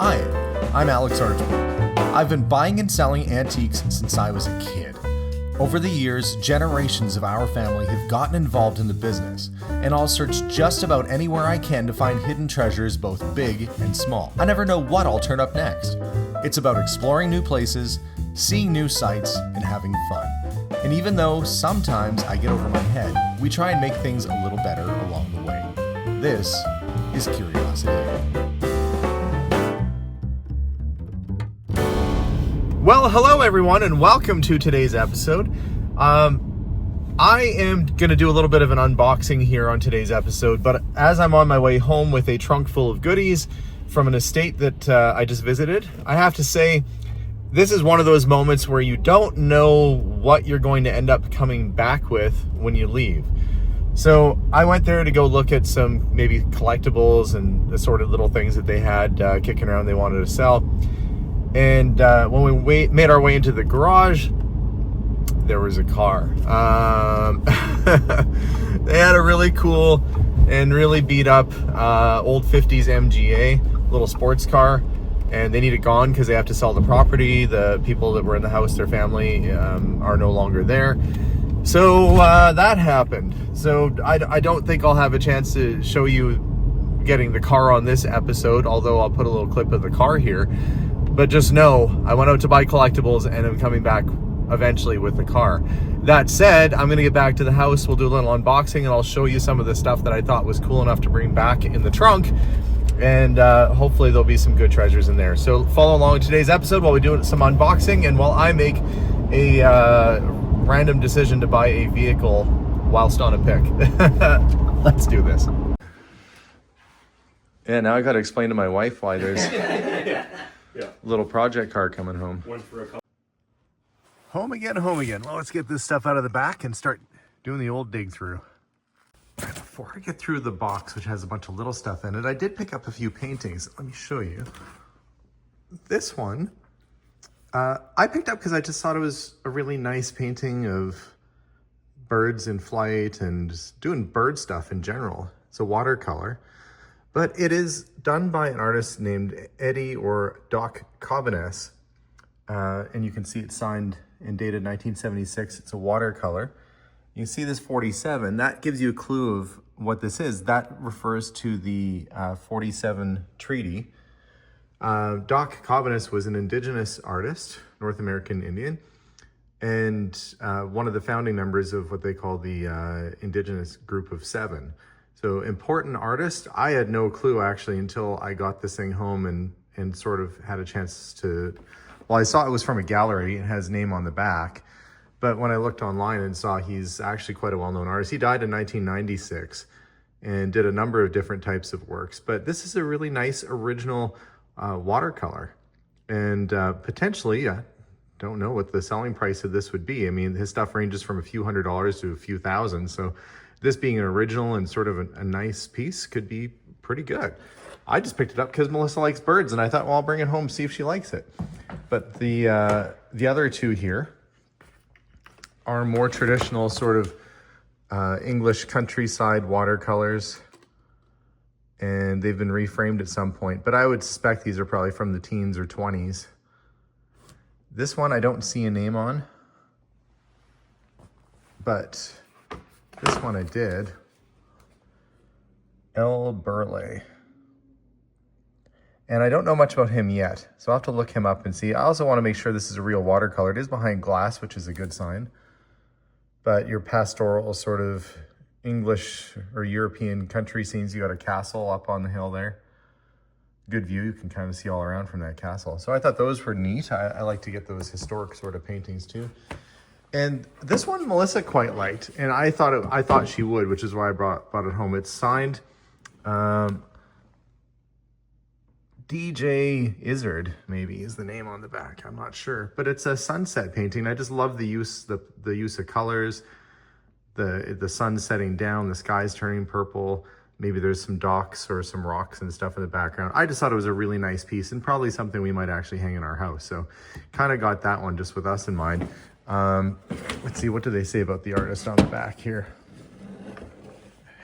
Hi, I'm Alex Archibald. I've been buying and selling antiques since I was a kid. Over the years, generations of our family have gotten involved in the business, and I'll search just about anywhere I can to find hidden treasures both big and small. I never know what I'll turn up next. It's about exploring new places, seeing new sights, and having fun. And even though sometimes I get over my head, we try and make things a little better along the way. This is Curiosity. Well, hello everyone, and welcome to today's episode. I am going to do a little bit of an unboxing here on today's episode, but as I'm on my way home with a trunk full of goodies from an estate that I just visited, I have to say, this is one of those moments where you don't know what you're going to end up coming back with when you leave. So I went there to go look at some maybe collectibles and assorted little things that they had kicking around they wanted to sell. And when we made our way into the garage, there was a car. They had a really cool and really beat up old 50s MGA, little sports car. And they need it gone because they have to sell the property. The people that were in the house, their family, are no longer there. So that happened. So I don't think I'll have a chance to show you getting the car on this episode, although I'll put a little clip of the car here. But just know, I went out to buy collectibles and I'm coming back eventually with the car. That said, I'm gonna get back to the house, we'll do a little unboxing, and I'll show you some of the stuff that I thought was cool enough to bring back in the trunk. And hopefully there'll be some good treasures in there. So follow along in today's episode while we do some unboxing and while I make a random decision to buy a vehicle whilst on a pick. Let's do this. Yeah, now I gotta explain to my wife why there's a little project car coming home. Home again, home again. Well, let's get this stuff out of the back and start doing the old dig through. Before I get through the box, which has a bunch of little stuff in it, I did pick up a few paintings. Let me show you. This one, I picked up because I just thought it was a really nice painting of birds in flight and just doing bird stuff in general. It's a watercolor, but it is done by an artist named Eddie or Doc Cobbiness. And you can see it's signed and dated 1976. It's a watercolor. You see this 47, that gives you a clue of what this is. That refers to the 47 Treaty. Doc Cobbiness was an indigenous artist, North American Indian, and one of the founding members of what they call the Indigenous Group of Seven. So important artist. I had no clue actually until I got this thing home and sort of had a chance to, well, I saw it was from a gallery. It has name on the back. But when I looked online and saw he's actually quite a well-known artist, he died in 1996 and did a number of different types of works. But this is a really nice original watercolor. And potentially, I don't know what the selling price of this would be. I mean, his stuff ranges from a few $100s to a few thousand. So this being an original and sort of a nice piece could be pretty good. I just picked it up because Melissa likes birds and I thought, well, I'll bring it home, see if she likes it. But the other two here are more traditional sort of English countryside watercolors, and they've been reframed at some point, but I would suspect these are probably from the teens or 20s. This one I don't see a name on, but this one I did. L. Burleigh. And I don't know much about him yet, so I'll have to look him up and see. I also want to make sure this is a real watercolor. It is behind glass, which is a good sign. But your pastoral sort of English or European country scenes, you got a castle up on the hill there. Good view, you can kind of see all around from that castle. So I thought those were neat. I like to get those historic sort of paintings too. And this one Melissa quite liked, and I thought she would, which is why I brought it home. It's signed DJ Izzard, maybe is the name on the back. I'm not sure, but it's a sunset painting. I just love the use of colors, the sun setting down, the sky's turning purple. Maybe there's some docks or some rocks and stuff in the background. I just thought it was a really nice piece and probably something we might actually hang in our house. So kind of got that one just with us in mind. Let's see, what do they say about the artist on the back here?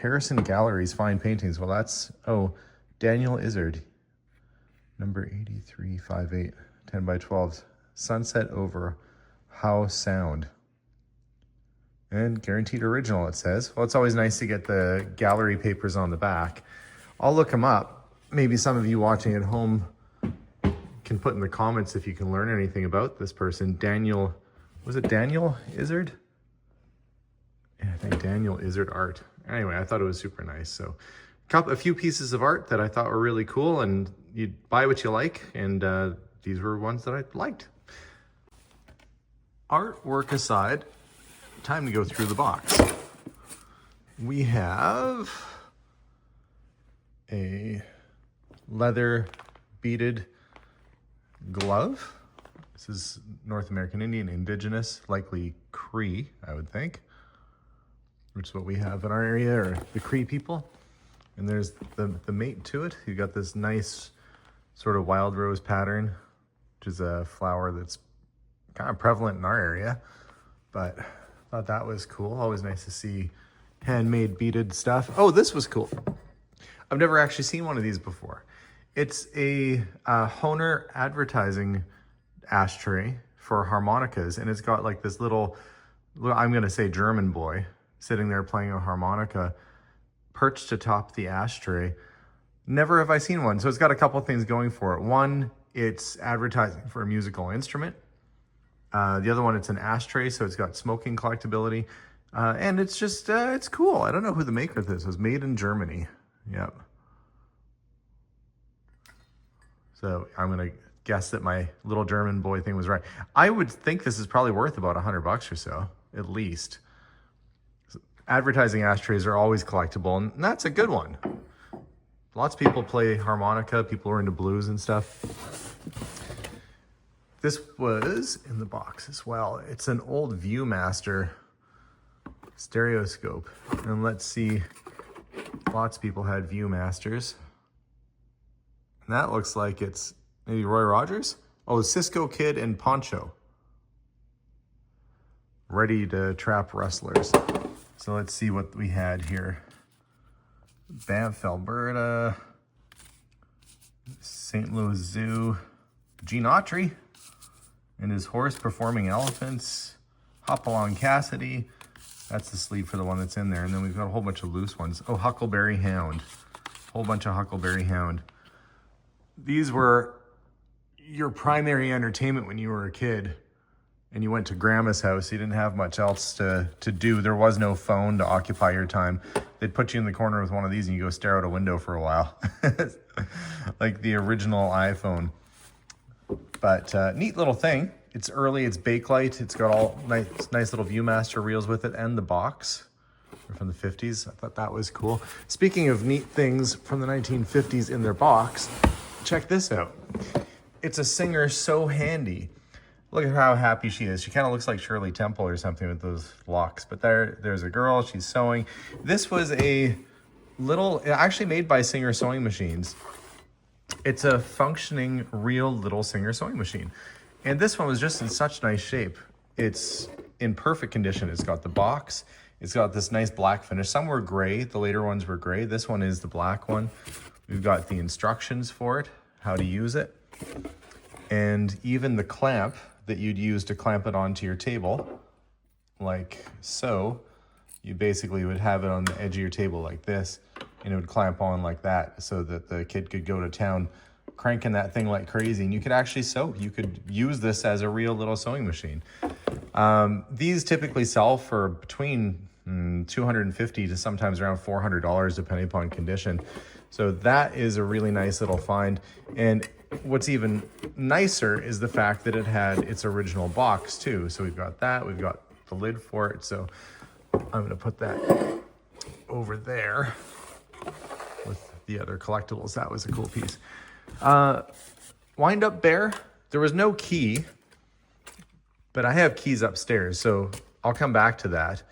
Harrison Galleries, fine paintings. Well, that's, oh, Daniel Izzard. Number 8358, 10 by 12s. Sunset over How Sound. And guaranteed original, it says. Well, it's always nice to get the gallery papers on the back. I'll look them up. Maybe some of you watching at home can put in the comments if you can learn anything about this person. Daniel, was it Daniel Izzard? Yeah, I think Daniel Izzard Art. Anyway, I thought it was super nice. So a few pieces of art that I thought were really cool, and you buy what you like, and these were ones that I liked. Artwork aside, time to go through the box. We have a leather beaded glove. This is North American Indian, indigenous, likely Cree, I would think, which is what we have in our area, or the Cree people. And there's the mate to it. You got this nice sort of wild rose pattern, which is a flower that's kind of prevalent in our area, but I thought that was cool. Always nice to see handmade beaded stuff. Oh, this was cool. I've never actually seen one of these before. It's a Hohner advertising ashtray for harmonicas, and it's got like this little, I'm gonna say German boy, sitting there playing a harmonica, perched atop the ashtray. Never have I seen one. So it's got a couple things going for it. One, it's advertising for a musical instrument. The other one, it's an ashtray, so it's got smoking collectability. And it's just, it's cool. I don't know who the maker of this was. Made in Germany. Yep. So I'm gonna guess that my little German boy thing was right. I would think this is probably worth about $100 or so, at least. Advertising ashtrays are always collectible, and that's a good one. Lots of people play harmonica, people are into blues and stuff. This was in the box as well. It's an old Viewmaster stereoscope. And let's see, lots of people had Viewmasters. And that looks like it's maybe Roy Rogers? Oh, Cisco Kid and Poncho. Ready to trap rustlers. So let's see what we had here. Banff, Alberta, St. Louis Zoo, Gene Autry and his horse performing elephants, Hopalong Cassidy. That's the sleeve for the one that's in there. And then we've got a whole bunch of loose ones. Oh, Huckleberry Hound, whole bunch of Huckleberry Hound. These were your primary entertainment when you were a kid and you went to grandma's house. You didn't have much else to do. There was no phone to occupy your time. They'd put you in the corner with one of these and you go stare out a window for a while. Like the original iPhone. But neat little thing. It's early, it's Bakelite. It's got all nice little Viewmaster reels with it, and the box. They're from the 50s. I thought that was cool. Speaking of neat things from the 1950s in their box, check this out. It's a Singer So Handy. Look at how happy she is. She kind of looks like Shirley Temple or something with those locks. But there's a girl, she's sewing. This was a little, actually made by Singer Sewing Machines. It's a functioning, real little Singer sewing machine. And this one was just in such nice shape. It's in perfect condition. It's got the box. It's got this nice black finish. Some were gray. The later ones were gray. This one is the black one. We've got the instructions for it, how to use it. And even the clamp that you'd use to clamp it onto your table, like so. You basically would have it on the edge of your table like this, and it would clamp on like that so that the kid could go to town cranking that thing like crazy, and you could actually sew. You could use this as a real little sewing machine. These typically sell for between $250 to sometimes around $400 depending upon condition. So that is a really nice little find. And what's even nicer is the fact that it had its original box too. So we've got that, we've got the lid for it. So I'm gonna put that over there with the other collectibles. That was a cool piece. Wind up bear. There was no key, but I have keys upstairs, so I'll come back to that.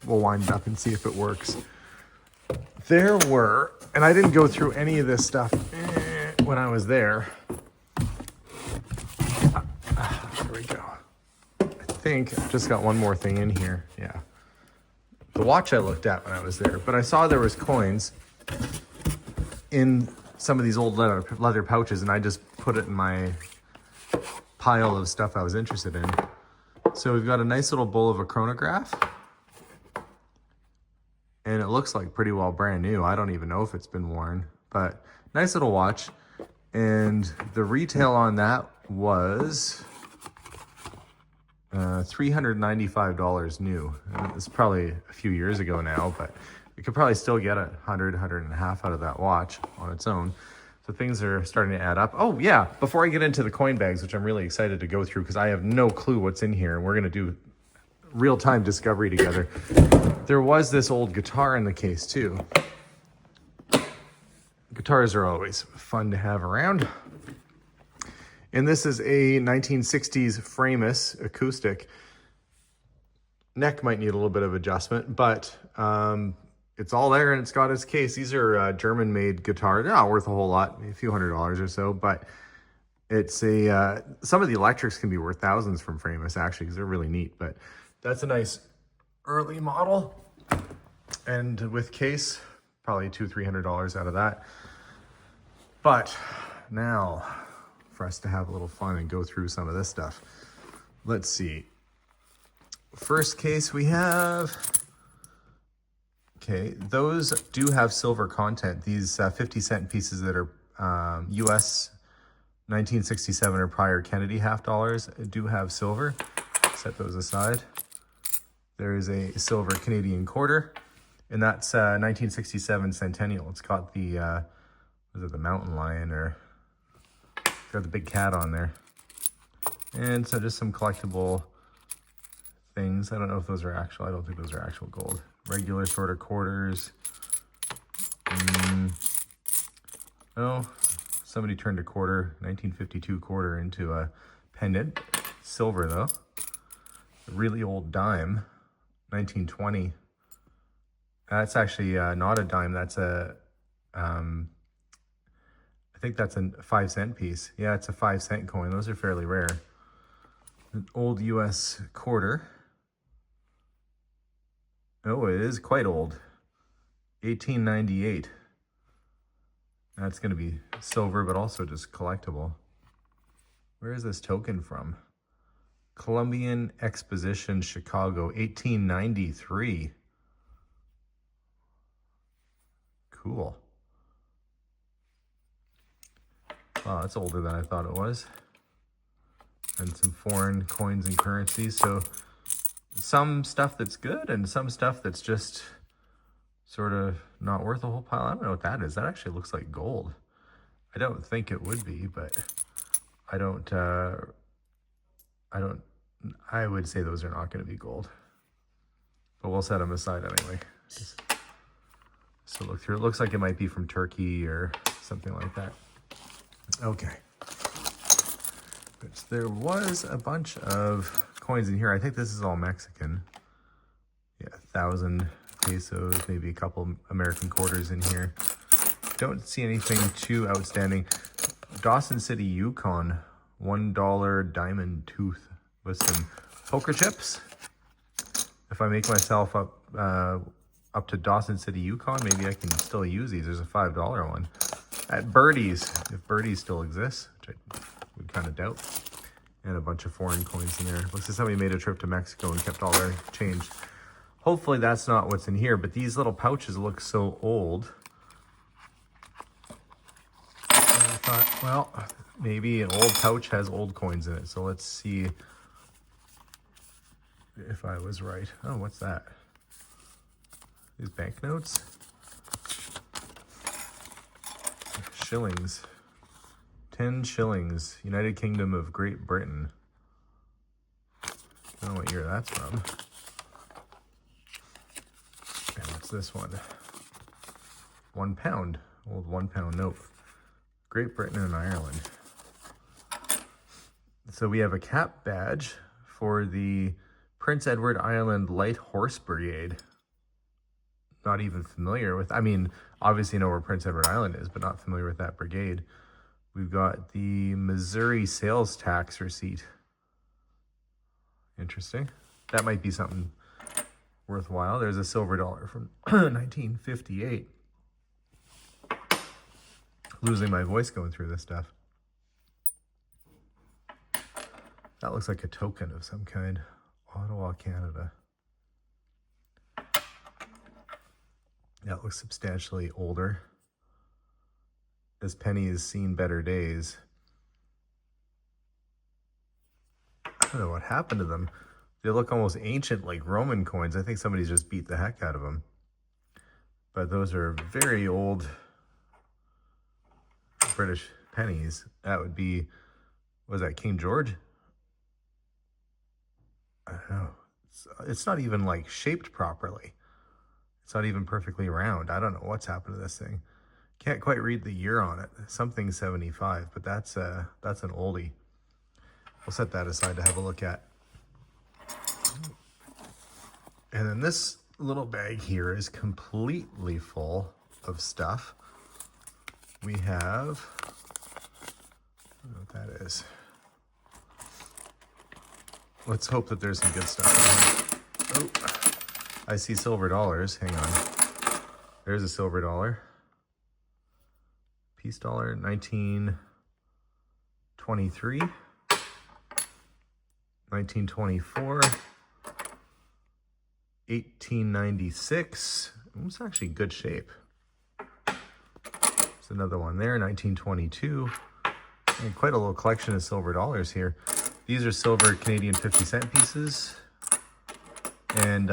We'll wind it up and see if it works. There were, and I didn't go through any of this stuff when I was there. There we go. I think I've just got one more thing in here. Yeah. The watch I looked at when I was there, but I saw there was coins in some of these old leather pouches, and I just put it in my pile of stuff I was interested in. So we've got a nice little bowl of a chronograph. And it looks like pretty well brand new. I don't even know if it's been worn, but nice little watch. And the retail on that was $395 new. It's probably a few years ago now, but you could probably still get $100 and a half out of that watch on its own. So things are starting to add up. Oh yeah, before I get into the coin bags, which I'm really excited to go through because I have no clue what's in here. We're gonna do real-time discovery together. There was this old guitar in the case too. Guitars are always fun to have around. And this is a 1960s Framus acoustic. Neck might need a little bit of adjustment, but it's all there and it's got its case. These are German-made guitars. They're not worth a whole lot, a few $100s or so, but it's a, some of the electrics can be worth thousands from Framus actually, because they're really neat, but that's a nice early model. And with case, probably $200-300 out of that. But now, for us to have a little fun and go through some of this stuff, let's see. First case we have, okay, those do have silver content. These 50-cent pieces that are US 1967 or prior Kennedy half dollars do have silver. Set those aside. There is a silver Canadian quarter, and that's 1967 Centennial. It's got the, was it the mountain lion, or it's got the big cat on there. And so just some collectible things. I don't know if those are actual. I don't think those are actual gold. Regular shorter quarters. Oh, somebody turned a quarter, 1952 quarter into a pendant. Silver though. A really old dime. 1920. That's actually not a dime. That's a, I think that's a 5-cent piece. Yeah, it's a 5-cent coin. Those are fairly rare. An old US quarter. Oh, it is quite old. 1898. That's going to be silver, but also just collectible. Where is this token from? Columbian Exposition, Chicago, 1893. Cool. Wow, that's older than I thought it was. And some foreign coins and currencies. So some stuff that's good and some stuff that's just sort of not worth a whole pile. I don't know what that is. That actually looks like gold. I don't think it would be, but I would say those are not going to be gold. But we'll set them aside anyway. Just so look through. It looks like it might be from Turkey or something like that. Okay. But there was a bunch of coins in here. I think this is all Mexican. Yeah, 1,000 pesos, maybe a couple American quarters in here. Don't see anything too outstanding. Dawson City, Yukon, $1 diamond tooth with some poker chips. If I make myself up to Dawson City, Yukon, maybe I can still use these. There's a $5 one at Birdie's, if Birdie's still exists, which I would kind of doubt. And a bunch of foreign coins in there. Looks like somebody made a trip to Mexico and kept all their change. Hopefully that's not what's in here, but these little pouches look so old. And I thought, well, maybe an old pouch has old coins in it. So let's see if I was right. Oh, what's that? These banknotes? Shillings. 10 shillings. United Kingdom of Great Britain. I don't know what year that's from. And what's this one? £1. Old £1 note. Great Britain and Ireland. So we have a cap badge for the Prince Edward Island Light Horse Brigade. Not even familiar with, I mean, obviously know where Prince Edward Island is, but not familiar with that brigade. We've got the Missouri sales tax receipt. Interesting. That might be something worthwhile. There's a silver dollar from 1958. losing my voice going through this stuff. That looks like a token of some kind. Ottawa, Canada. That looks substantially older. This penny has seen better days. I don't know what happened to them. They look almost ancient, like Roman coins. I think somebody's just beat the heck out of them. But those are very old British pennies. That would be, what was that, King George? I don't know. It's not even like shaped properly. It's not even perfectly round. I don't know what's happened to this thing. Can't quite read the year on it. Something 75, but that's an oldie. We'll set that aside to have a look at. And then this little bag here is completely full of stuff. We have, I don't know what that is. Let's hope that there's some good stuff. Oh, I see silver dollars. Hang on. There's a silver dollar. Peace dollar, 1923. 1924. 1896. It's actually good shape. There's another one there, 1922. And quite a little collection of silver dollars here. These are silver Canadian 50-cent pieces. And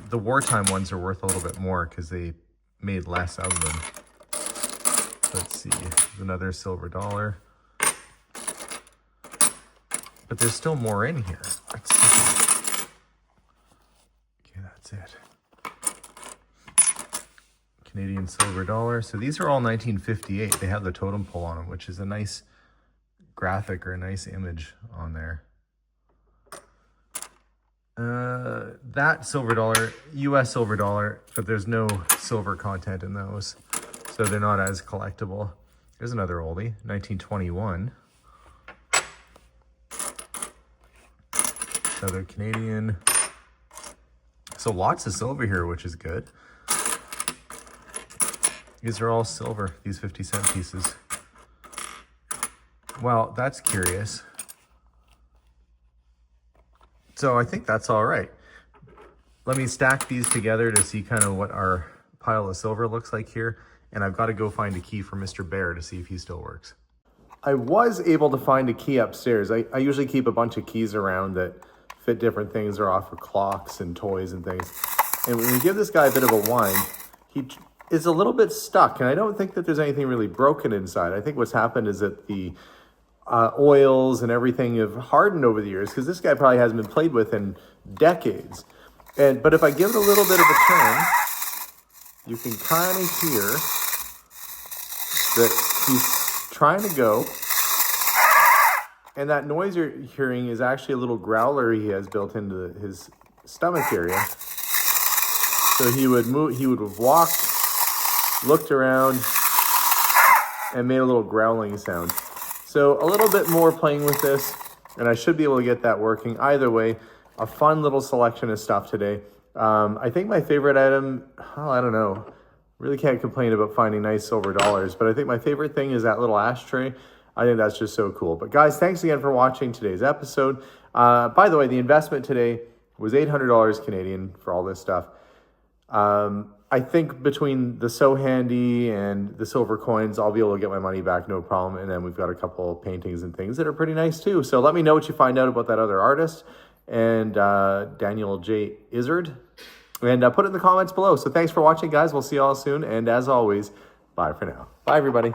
the wartime ones are worth a little bit more because they made less of them. Let's see, another silver dollar. But there's still more in here. Let's see. Okay, that's it. Canadian silver dollar. So these are all 1958. They have the totem pole on them, which is a nice graphic or a nice image on there. That silver dollar, US silver dollar, but there's no silver content in those, so they're not as collectible. There's another oldie, 1921. Another Canadian. So lots of silver here, which is good. These are all silver, these 50-cent pieces. Well, that's curious. So I think that's all right. Let me stack these together to see kind of what our pile of silver looks like here. And I've got to go find a key for Mr. Bear to see if he still works. I was able to find a key upstairs. I usually keep a bunch of keys around that fit different things. They're off for clocks and toys and things. And when we give this guy a bit of a wind, he is a little bit stuck. And I don't think that there's anything really broken inside. I think what's happened is that the oils and everything have hardened over the years, because this guy probably hasn't been played with in decades. But if I give it a little bit of a turn, you can kind of hear that he's trying to go. And that noise you're hearing is actually a little growler he has built into his stomach area. So he would move, he would have walked, looked around, and made a little growling sound. So a little bit more playing with this, and I should be able to get that working. Either way, a fun little selection of stuff today. I think my favorite item, oh, I don't know. Really can't complain about finding nice silver dollars, but I think my favorite thing is that little ashtray. I think that's just so cool. But guys, thanks again for watching today's episode. By the way, the investment today was $800 Canadian for all this stuff. I think between the So Handy and the silver coins, I'll be able to get my money back, no problem. And then we've got a couple of paintings and things that are pretty nice too. So let me know what you find out about that other artist and Daniel J. Izzard. And put it in the comments below. So thanks for watching, guys. We'll see you all soon. And as always, bye for now. Bye, everybody.